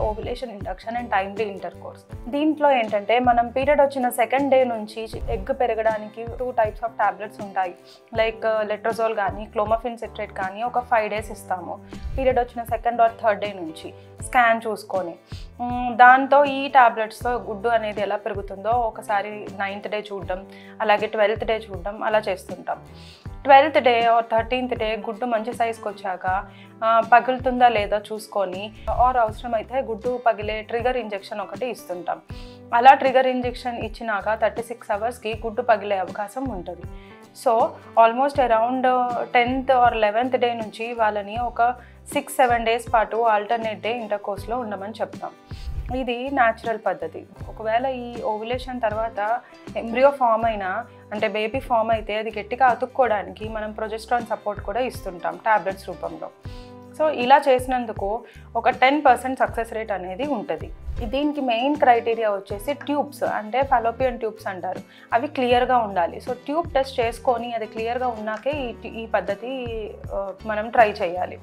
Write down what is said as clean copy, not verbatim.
Ovulation induction and timely intercourse. దీంట్లో ఏంటంటే మనం పీరియడ్ వచ్చిన సెకండ్ డే నుంచి ఎగ్ పెరగడానికి 2 టైప్స్ ఆఫ్ టాబ్లెట్స్ ఉంటాయి. లైక్ లెట్రోజోల్ కానీ క్లోమఫిన్ సిట్రేట్ కానీ ఒక 5 days ఇస్తాము పీరియడ్ వచ్చిన సెకండ్ ఆర్ థర్డ్ డే నుంచి స్కాన్ చూసుకొని. దాంతో ఈ టాబ్లెట్స్తో గుడ్డు అనేది ఎలా పెరుగుతుందో ఒకసారి 9th day చూడడం, అలాగే 12th day చూడడం అలా చేస్తుంటాం. 12th day are 13th day గుడ్డు మంచి సైజ్కి వచ్చాక పగులుతుందా లేదా చూసుకొని ఆర్ అవసరమైతే గుడ్డు పగిలే ట్రిగర్ ఇంజెక్షన్ ఒకటి ఇస్తుంటాం. అలా ట్రిగర్ ఇంజెక్షన్ ఇచ్చినాక 36 hours గుడ్డు పగిలే అవకాశం ఉంటుంది. So almost around 10th or 11th day నుంచి వాళ్ళని ఒక 6-7 days పాటు ఆల్టర్నేట్ డే ఇంటర్కోర్స్లో ఉండమని చెప్తాం. ఇది న్యాచురల్ పద్ధతి. ఒకవేళ ఈ ఓవ్యులేషన్ తర్వాత ఎంబ్రియో ఫామ్ అయినా అంటే బేబీ ఫామ్ అయితే అది గట్టిగా అతుక్కోవడానికి మనం ప్రొజెస్ట్రాన్ సపోర్ట్ కూడా ఇస్తుంటాం టాబ్లెట్స్ రూపంలో. సో ఇలా చేసినందుకు ఒక 10% సక్సెస్ రేట్ అనేది ఉంటుంది. దీనికి మెయిన్ క్రైటీరియా వచ్చేసి ట్యూబ్స్ అంటే ఫాలోపియన్ ట్యూబ్స్ అంటారు, అవి క్లియర్గా ఉండాలి. సో ట్యూబ్ టెస్ట్ చేసుకొని అది క్లియర్గా ఉన్నాకే ఈ పద్ధతి మనం ట్రై చేయాలి.